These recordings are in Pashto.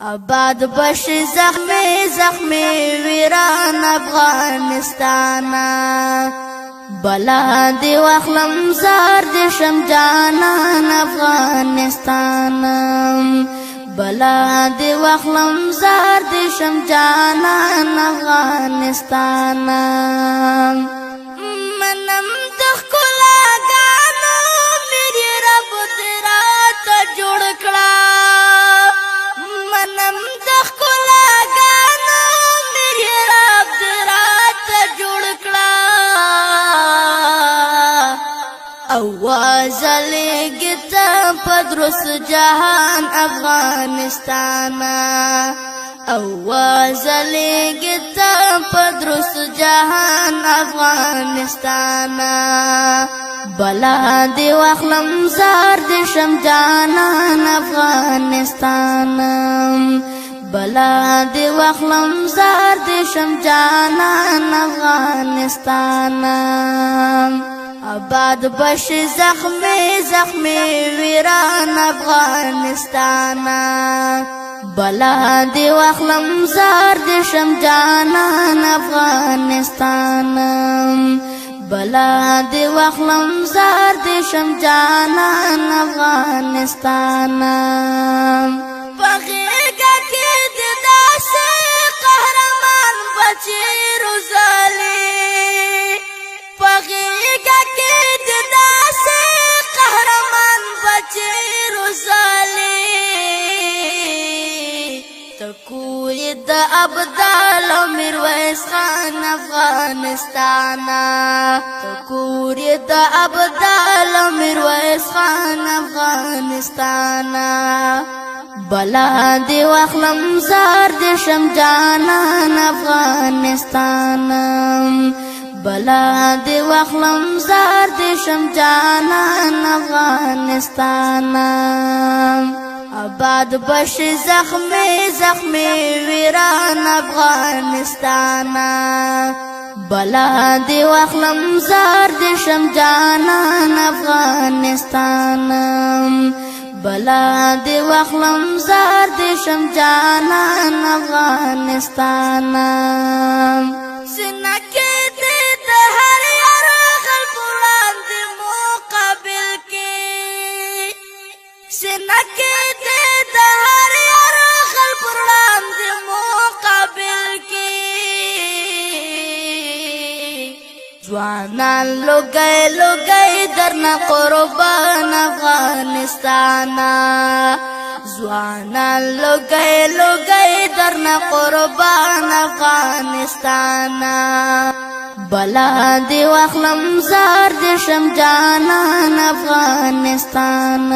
آباد بش زخمې زخمې ویران افغانستان بلا دی واخلم زار دی شم جانان افغانستان بلا دی واخلم زار دی شم جانان افغانستان منم دخلا گانو میری رب تیرا تا جوڑ کړه منم دخلا گانو میری رب تیرا تا جوڑ کړه आवाज لګتا پدرس جهان افغانستان आवाज لګتا پدرس جهان افغانستان بلا دی واخلم زار دی شم جانان افغانستان بلا دی واخلم زار دی شم جانان افغانستان آباد بش زخمې زخمې ویران افغانستان بلا دی واخلم زار دی شم جانان افغانستان بلا دی واخلم زار دی شم جانان افغانستان پغیگا کی دی داسې قهرمان بچی روزالی پغیگا کی دی داسې قهرمان بچی روزالی تکوی دا ابدال میرویس خان افغانستان تکوی دا ابدال میرویس خان افغانستان بلا دی واخلم زار دی شم جانان افغانستان بلا دی واخلم زار دی شم جانان افغانستان آباد بش زخمې زخمې ویران افغانستان بلا دی واخلم زار دی شم جانان افغانستان بلا دی واخلم زار دی شم جانان افغانستان سنکه دی د هر یار خلق وړاندې مقابل کې سنکه دی د هر یار خلق وړاندې مقابل کې ځوانان لوګي لوګي درنه قربان افغانستان ځوانان لوګي لوګي درنه قربان افغانستان بلا دی واخلم زار دی شم جانان افغانستان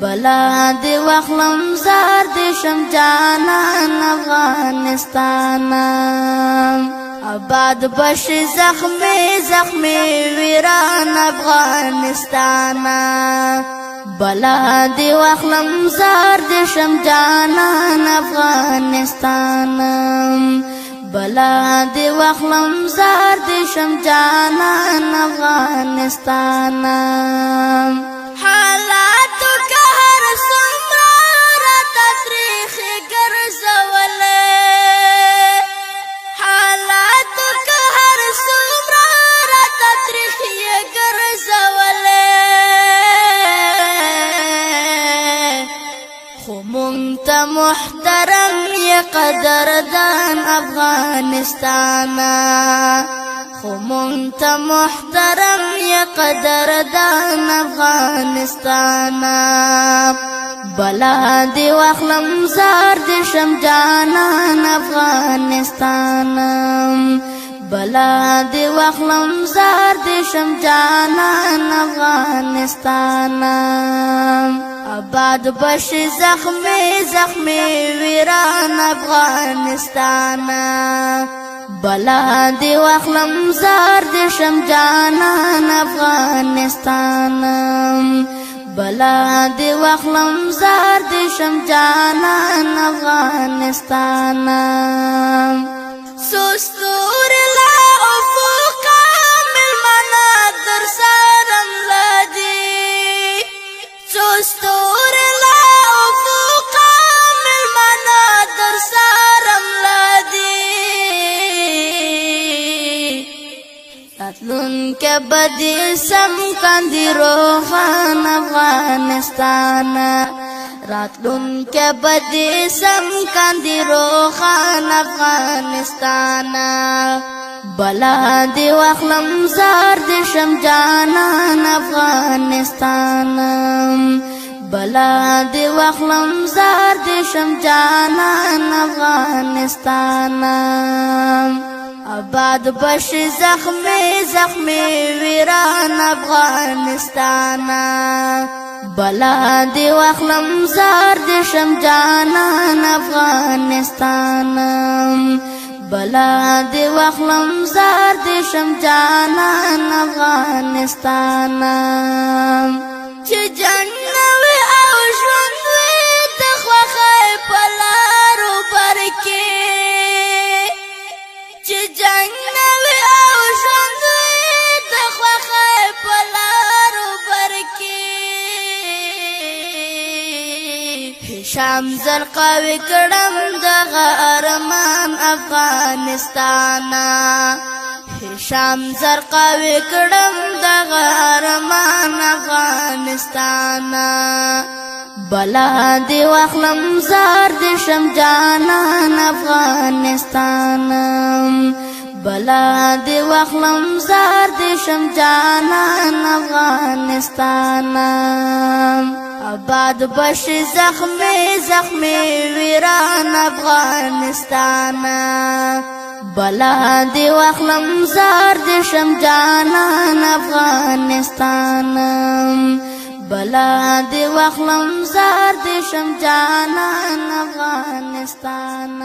بلا دی واخلم زار دی شم جانان افغانستان آباد بش زخمې زخمې ویران افغانستان بلا دی واخلم زار دی شم جانان افغانستان بلا دی واخلم زار دی شم جانان افغانستان حالاتو که هر څومره راته تریخې ګرځولې حالاتو که هر څومره راته تریخې ګرځولې خو مونږ ته محترم یې قدردان افغانستان خو مونږ ته محترم یې قدردان افغانستان بلا دی واخلم زار دی شم جانان افغانستان بلا دی واخلم زار دی شم جانان افغانستان آباد بش زخمې زخمې ویران افغانستان بلا دی واخلم زار دی شم جانان افغانستان بلا دی واخلم زار دی شم جانان افغانستان سستور لا افقا ملمنا در سرم لدی سستور لا افقا کې بدې سم کاندي روښان افغانستان راتلونکې بدې سم کاندي روښان افغانستان بلا دې واخلم زار دې شم جانان افغانستان بلا دې واخلم زار دې شم جانان افغانستان آباد بش زخمې زخمې ویران افغانستان بلا دې واخلم زار دې شم جانان افغانستان بلا دې واخلم زار دې شم جانان افغانستان چې جنوي او ژوند وي د خوښۍ په لارو بر کې چې جنوي او ژوند وي د خوښۍ په لارو بر کې هشام زرقاوي کړم دغه ارمان افغانستان هشام زرقاوي کړم دغه ارمان افغانستان بلا دې واخلم زار دې شم جانان افغانستان بلا دې واخلم زار دې شم جانان افغانستان آباد بش زخمې زخمې ویران افغانستان بلا دې واخلم زار دې شم جانان افغانستان بلا دې واخلم زار دې شم جانان افغانستان